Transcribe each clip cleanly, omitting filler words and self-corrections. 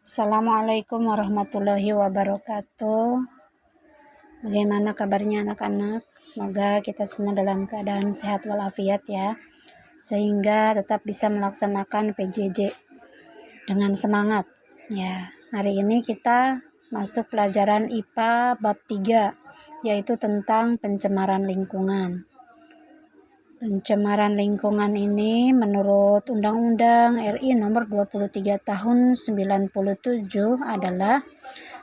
Assalamualaikum warahmatullahi wabarakatuh. Bagaimana kabarnya anak-anak? Semoga kita semua dalam keadaan sehat walafiat ya, sehingga tetap bisa melaksanakan PJJ dengan semangat ya. Hari ini kita masuk pelajaran IPA bab 3, yaitu tentang pencemaran lingkungan. Pencemaran lingkungan ini menurut Undang-Undang RI nomor 23 tahun 97 adalah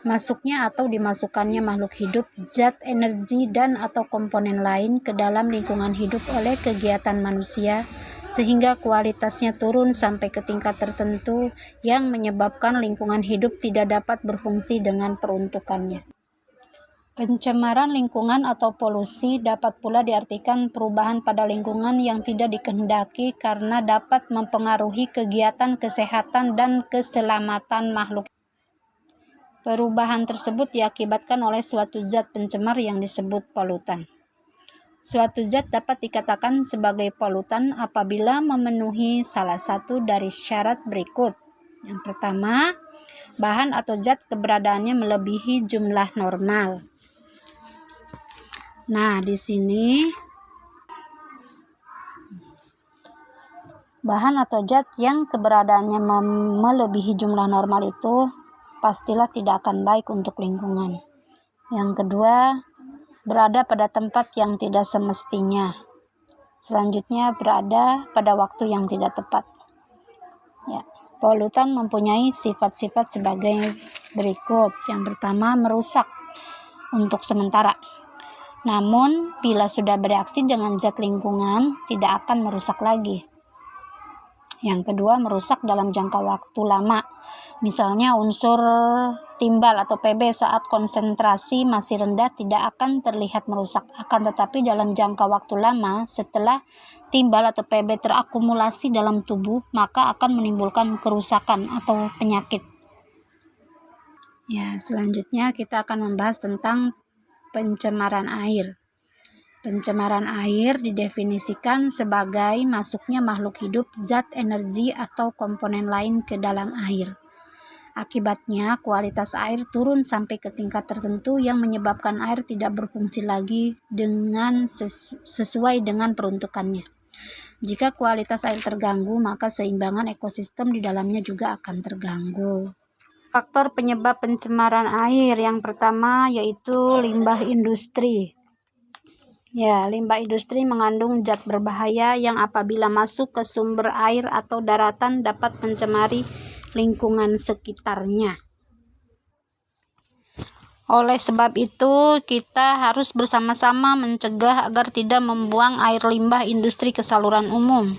masuknya atau dimasukkannya makhluk hidup, zat, energi, dan atau komponen lain ke dalam lingkungan hidup oleh kegiatan manusia sehingga kualitasnya turun sampai ke tingkat tertentu yang menyebabkan lingkungan hidup tidak dapat berfungsi dengan peruntukannya. Pencemaran lingkungan atau polusi dapat pula diartikan perubahan pada lingkungan yang tidak dikehendaki karena dapat mempengaruhi kegiatan kesehatan dan keselamatan makhluk. Perubahan tersebut diakibatkan oleh suatu zat pencemar yang disebut polutan. Suatu zat dapat dikatakan sebagai polutan apabila memenuhi salah satu dari syarat berikut. Yang pertama, bahan atau zat keberadaannya melebihi jumlah normal. Nah, di sini bahan atau zat yang keberadaannya melebihi jumlah normal itu pastilah tidak akan baik untuk lingkungan. Yang kedua, berada pada tempat yang tidak semestinya. Selanjutnya, berada pada waktu yang tidak tepat. Ya, polutan mempunyai sifat-sifat sebagai berikut. Yang pertama, merusak untuk sementara. Namun, bila sudah bereaksi dengan zat lingkungan, tidak akan merusak lagi. Yang kedua, merusak dalam jangka waktu lama. Misalnya unsur timbal atau Pb saat konsentrasi masih rendah tidak akan terlihat merusak. Akan tetapi dalam jangka waktu lama, setelah timbal atau Pb terakumulasi dalam tubuh, maka akan menimbulkan kerusakan atau penyakit. Ya, selanjutnya kita akan membahas tentang pencemaran air. Pencemaran air didefinisikan sebagai masuknya makhluk hidup, zat, energi, atau komponen lain ke dalam air. Akibatnya, kualitas air turun sampai ke tingkat tertentu yang menyebabkan air tidak berfungsi lagi dengan sesuai dengan peruntukannya. Jika kualitas air terganggu, maka seimbangan ekosistem di dalamnya juga akan terganggu. Faktor penyebab pencemaran air yang pertama yaitu limbah industri. Ya, limbah industri mengandung zat berbahaya yang apabila masuk ke sumber air atau daratan dapat mencemari lingkungan sekitarnya. Oleh sebab itu, kita harus bersama-sama mencegah agar tidak membuang air limbah industri ke saluran umum.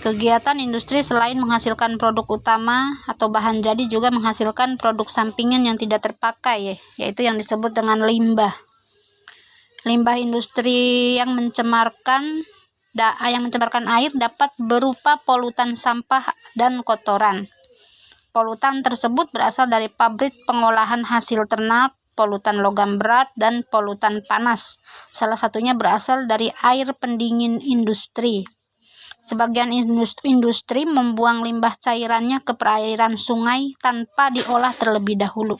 Kegiatan industri selain menghasilkan produk utama atau bahan jadi juga menghasilkan produk sampingan yang tidak terpakai, yaitu yang disebut dengan limbah. Limbah industri yang mencemarkan air dapat berupa polutan sampah dan kotoran. Polutan tersebut berasal dari pabrik pengolahan hasil ternak, polutan logam berat, dan polutan panas. Salah satunya berasal dari air pendingin industri. Sebagian industri membuang limbah cairannya ke perairan sungai tanpa diolah terlebih dahulu.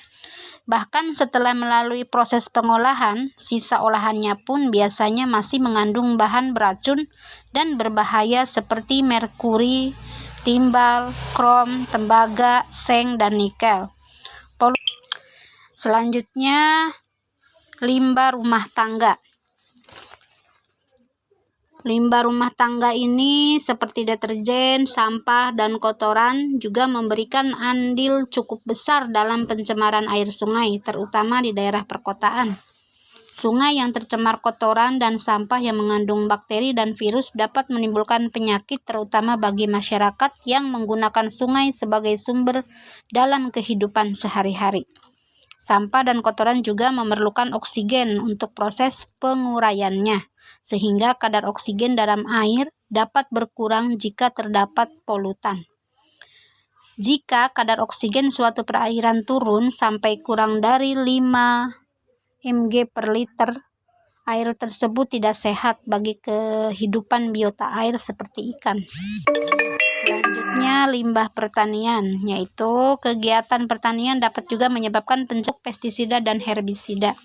Bahkan setelah melalui proses pengolahan, sisa olahannya pun biasanya masih mengandung bahan beracun dan berbahaya seperti merkuri, timbal, krom, tembaga, seng, dan nikel. Selanjutnya, limbah rumah tangga. Limbah rumah tangga ini seperti deterjen, sampah, dan kotoran juga memberikan andil cukup besar dalam pencemaran air sungai, terutama di daerah perkotaan. Sungai yang tercemar kotoran dan sampah yang mengandung bakteri dan virus dapat menimbulkan penyakit terutama bagi masyarakat yang menggunakan sungai sebagai sumber dalam kehidupan sehari-hari. Sampah dan kotoran juga memerlukan oksigen untuk proses penguraiannya, sehingga kadar oksigen dalam air dapat berkurang jika terdapat polutan. Jika kadar oksigen suatu perairan turun sampai kurang dari 5 mg per liter, air tersebut tidak sehat bagi kehidupan biota air seperti ikan. Selanjutnya, limbah pertanian, yaitu kegiatan pertanian dapat juga menyebabkan pencemaran pestisida dan herbisida.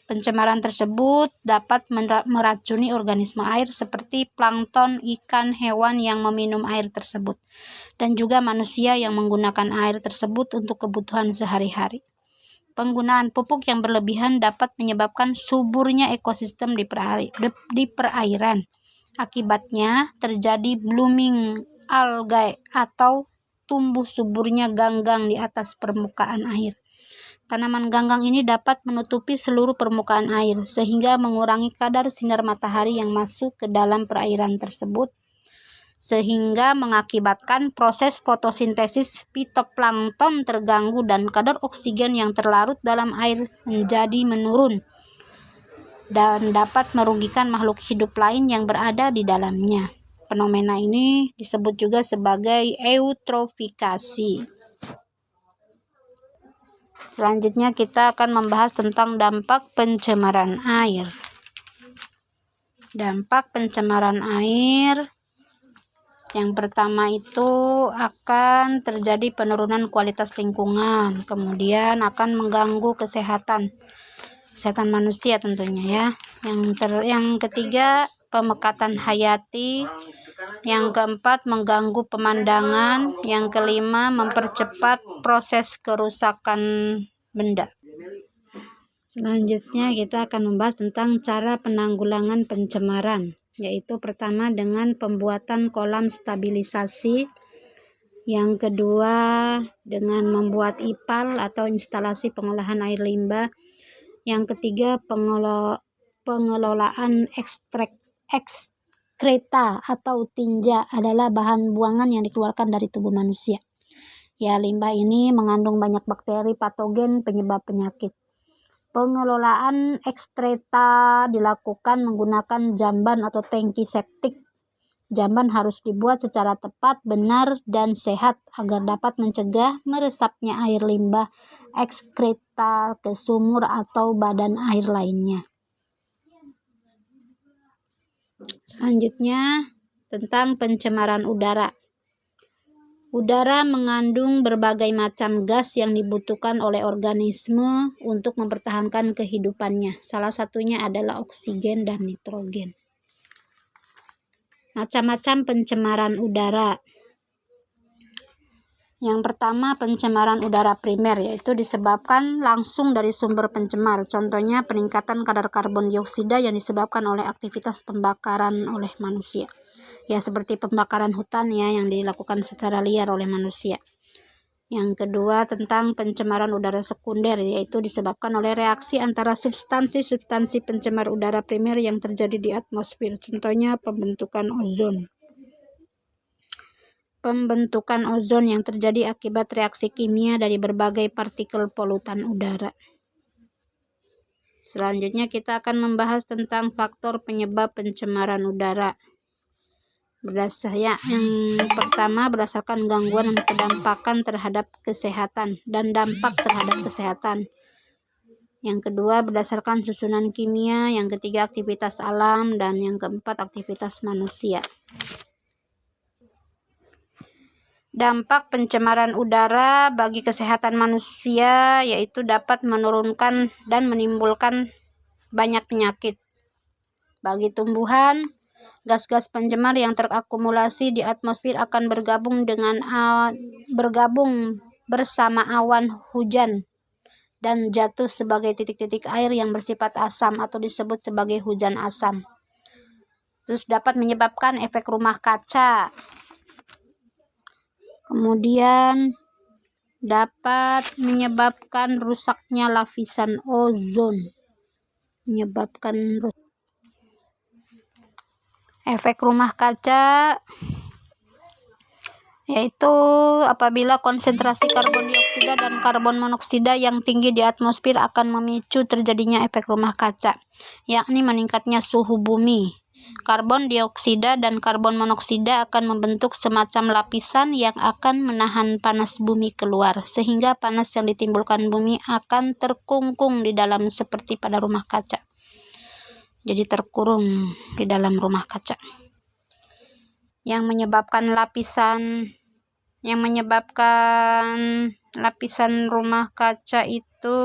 Pencemaran tersebut dapat meracuni organisme air seperti plankton, ikan, hewan yang meminum air tersebut, dan juga manusia yang menggunakan air tersebut untuk kebutuhan sehari-hari. Penggunaan pupuk yang berlebihan dapat menyebabkan suburnya ekosistem di perairan. Akibatnya terjadi blooming algae atau tumbuh suburnya ganggang di atas permukaan air. Tanaman ganggang ini dapat menutupi seluruh permukaan air sehingga mengurangi kadar sinar matahari yang masuk ke dalam perairan tersebut, sehingga mengakibatkan proses fotosintesis fitoplankton terganggu dan kadar oksigen yang terlarut dalam air menjadi menurun dan dapat merugikan makhluk hidup lain yang berada di dalamnya. Fenomena ini disebut juga sebagai eutrofikasi. Selanjutnya kita akan membahas tentang dampak pencemaran air. Dampak pencemaran air yang pertama itu akan terjadi penurunan kualitas lingkungan, kemudian akan mengganggu kesehatan manusia tentunya ya. Yang ketiga, pemekatan hayati. Yang keempat, mengganggu pemandangan. Yang kelima, mempercepat proses kerusakan benda. Selanjutnya kita akan membahas tentang cara penanggulangan pencemaran, yaitu pertama dengan pembuatan kolam stabilisasi, yang kedua dengan membuat IPAL atau instalasi pengolahan air limbah, yang ketiga pengelolaan ekskreta atau tinja adalah bahan buangan yang dikeluarkan dari tubuh manusia. Ya, limbah ini mengandung banyak bakteri patogen penyebab penyakit. Pengelolaan ekskreta dilakukan menggunakan jamban atau tangki septik. Jamban harus dibuat secara tepat, benar, dan sehat agar dapat mencegah meresapnya air limbah ekskreta ke sumur atau badan air lainnya. Selanjutnya tentang pencemaran udara. Udara mengandung berbagai macam gas yang dibutuhkan oleh organisme untuk mempertahankan kehidupannya. Salah satunya adalah oksigen dan nitrogen. Macam-macam pencemaran udara. Yang pertama, pencemaran udara primer, yaitu disebabkan langsung dari sumber pencemar. Contohnya peningkatan kadar karbon dioksida yang disebabkan oleh aktivitas pembakaran oleh manusia. Ya, seperti pembakaran hutan ya yang dilakukan secara liar oleh manusia. Yang kedua, tentang pencemaran udara sekunder, yaitu disebabkan oleh reaksi antara substansi-substansi pencemar udara primer yang terjadi di atmosfer. Contohnya pembentukan ozon. Pembentukan ozon yang terjadi akibat reaksi kimia dari berbagai partikel polutan udara. Selanjutnya kita akan membahas tentang faktor penyebab pencemaran udara. Yang pertama, berdasarkan gangguan dan kedampakan terhadap kesehatan dan dampak terhadap kesehatan. Yang kedua, berdasarkan susunan kimia. Yang ketiga, aktivitas alam. Dan yang keempat, aktivitas manusia. Dampak pencemaran udara bagi kesehatan manusia yaitu dapat menurunkan dan menimbulkan banyak penyakit. Bagi tumbuhan, gas-gas pencemar yang terakumulasi di atmosfer akan bergabung bersama awan hujan dan jatuh sebagai titik-titik air yang bersifat asam atau disebut sebagai hujan asam. Terus dapat menyebabkan efek rumah kaca. Kemudian dapat menyebabkan rusaknya lapisan ozon. Efek rumah kaca yaitu apabila konsentrasi karbon dioksida dan karbon monoksida yang tinggi di atmosfer akan memicu terjadinya efek rumah kaca, yakni meningkatnya suhu bumi. Karbon dioksida dan karbon monoksida akan membentuk semacam lapisan yang akan menahan panas bumi keluar, sehingga panas yang ditimbulkan bumi akan terkungkung di dalam seperti pada rumah kaca. Jadi terkurung di dalam rumah kaca. Yang menyebabkan lapisan Yang menyebabkan lapisan rumah kaca itu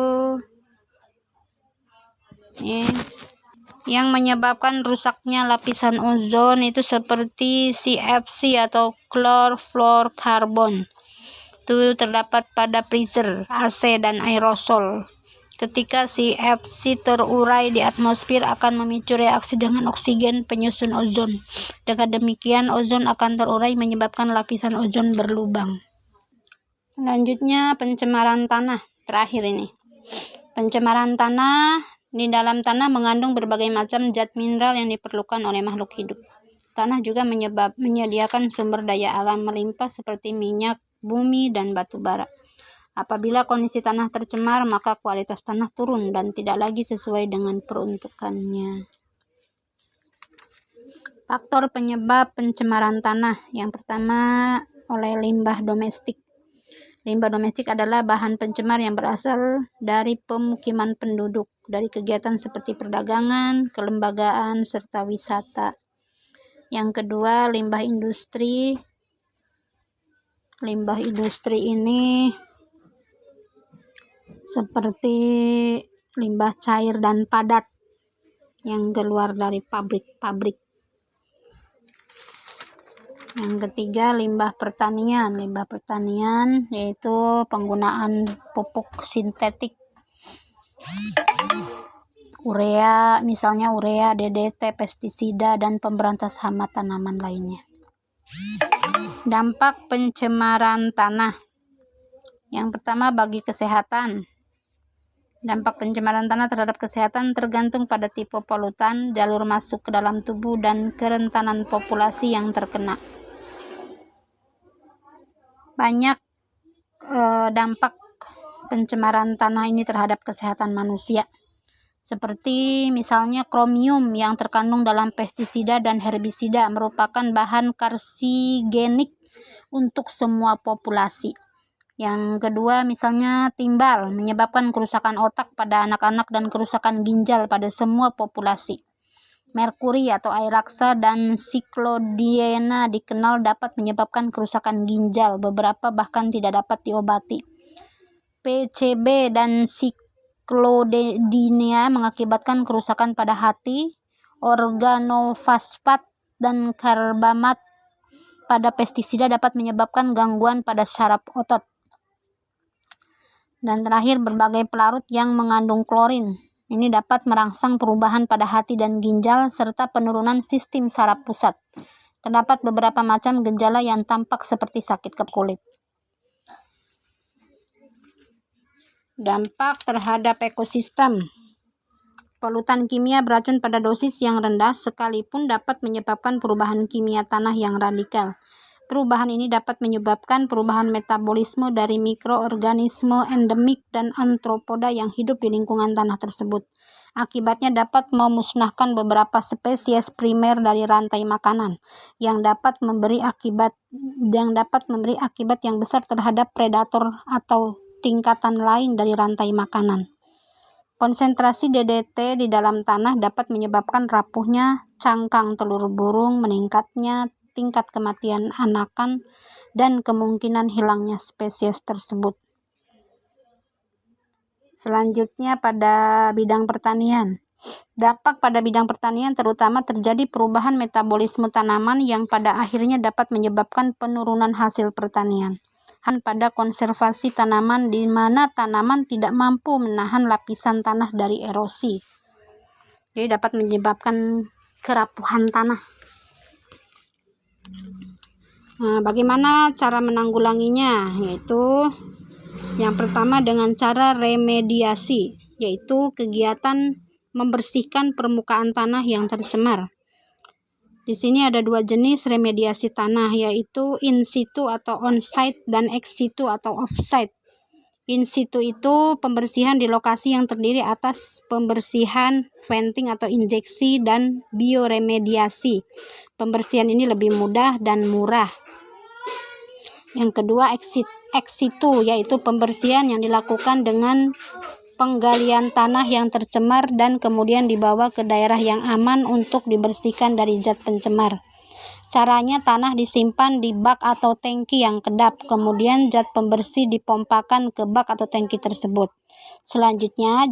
yang menyebabkan rusaknya lapisan ozon itu seperti CFC atau chlorofluorokarbon. Itu terdapat pada freezer, AC, dan aerosol. Ketika CFC terurai di atmosfer akan memicu reaksi dengan oksigen penyusun ozon. Dengan demikian ozon akan terurai menyebabkan lapisan ozon berlubang. Selanjutnya pencemaran tanah. Terakhir ini. Pencemaran tanah. Di dalam tanah mengandung berbagai macam zat mineral yang diperlukan oleh makhluk hidup. Tanah juga menyediakan sumber daya alam melimpah seperti minyak, bumi, dan batu bara. Apabila kondisi tanah tercemar, maka kualitas tanah turun dan tidak lagi sesuai dengan peruntukannya. Faktor penyebab pencemaran tanah. Yang pertama, oleh limbah domestik. Limbah domestik adalah bahan pencemar yang berasal dari pemukiman penduduk, dari kegiatan seperti perdagangan, kelembagaan, serta wisata. Yang kedua, limbah industri. Limbah industri ini seperti limbah cair dan padat yang keluar dari pabrik-pabrik. Yang ketiga, limbah pertanian. Limbah pertanian yaitu penggunaan pupuk sintetik. Urea, misalnya urea, DDT, pestisida, dan pemberantas hama tanaman lainnya. Dampak pencemaran tanah. Yang pertama, bagi kesehatan. Dampak pencemaran tanah terhadap kesehatan tergantung pada tipe polutan, jalur masuk ke dalam tubuh, dan kerentanan populasi yang terkena. Banyak dampak pencemaran tanah ini terhadap kesehatan manusia. Seperti misalnya kromium yang terkandung dalam pestisida dan herbisida merupakan bahan karsigenik untuk semua populasi. Yang kedua, misalnya timbal menyebabkan kerusakan otak pada anak-anak dan kerusakan ginjal pada semua populasi. Merkuri atau air raksa dan siklodiena dikenal dapat menyebabkan kerusakan ginjal, beberapa bahkan tidak dapat diobati. PCB dan siklodiena mengakibatkan kerusakan pada hati. Organofosfat dan karbamat pada pestisida dapat menyebabkan gangguan pada saraf otot. Dan terakhir, berbagai pelarut yang mengandung klorin. Ini dapat merangsang perubahan pada hati dan ginjal serta penurunan sistem saraf pusat. Terdapat beberapa macam gejala yang tampak seperti sakit kulit. Dampak terhadap ekosistem. Polutan kimia beracun pada dosis yang rendah sekalipun dapat menyebabkan perubahan kimia tanah yang radikal. Perubahan ini dapat menyebabkan perubahan metabolisme dari mikroorganisme endemik dan antropoda yang hidup di lingkungan tanah tersebut. Akibatnya dapat memusnahkan beberapa spesies primer dari rantai makanan yang dapat memberi akibat yang besar terhadap predator atau tingkatan lain dari rantai makanan. Konsentrasi DDT di dalam tanah dapat menyebabkan rapuhnya cangkang telur burung, meningkatnya tingkat kematian anakan, dan kemungkinan hilangnya spesies tersebut. Selanjutnya pada bidang pertanian. Dampak pada bidang pertanian terutama terjadi perubahan metabolisme tanaman yang pada akhirnya dapat menyebabkan penurunan hasil pertanian. Pada konservasi tanaman di mana tanaman tidak mampu menahan lapisan tanah dari erosi. Jadi dapat menyebabkan kerapuhan tanah. Nah, bagaimana cara menanggulanginya? Yaitu yang pertama dengan cara remediasi, yaitu kegiatan membersihkan permukaan tanah yang tercemar. Di sini ada dua jenis remediasi tanah, yaitu in situ atau on-site dan ex situ atau off-site. In situ itu pembersihan di lokasi yang terdiri atas pembersihan, venting atau injeksi, dan bioremediasi. Pembersihan ini lebih mudah dan murah. Yang kedua, ex situ, yaitu pembersihan yang dilakukan dengan penggalian tanah yang tercemar dan kemudian dibawa ke daerah yang aman untuk dibersihkan dari zat pencemar. Caranya, tanah disimpan di bak atau tangki yang kedap, kemudian zat pembersih dipompakan ke bak atau tangki tersebut. Selanjutnya,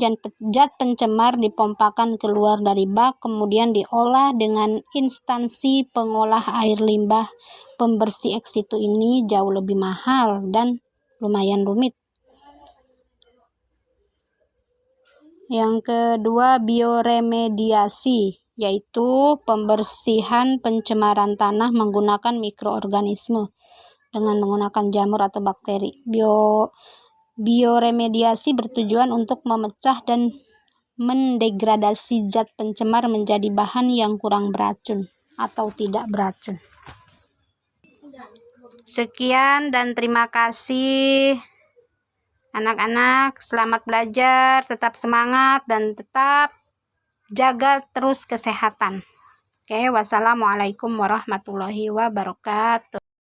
zat pencemar dipompakan keluar dari bak, kemudian diolah dengan instansi pengolah air limbah. Pembersih ex situ ini jauh lebih mahal dan lumayan rumit. Yang kedua, bioremediasi, yaitu pembersihan pencemaran tanah menggunakan mikroorganisme dengan menggunakan jamur atau bakteri. Bioremediasi bertujuan untuk memecah dan mendegradasi zat pencemar menjadi bahan yang kurang beracun atau tidak beracun. Sekian dan terima kasih anak-anak. Selamat belajar, tetap semangat dan tetap jaga terus kesehatan. Oke, wassalamualaikum warahmatullahi wabarakatuh.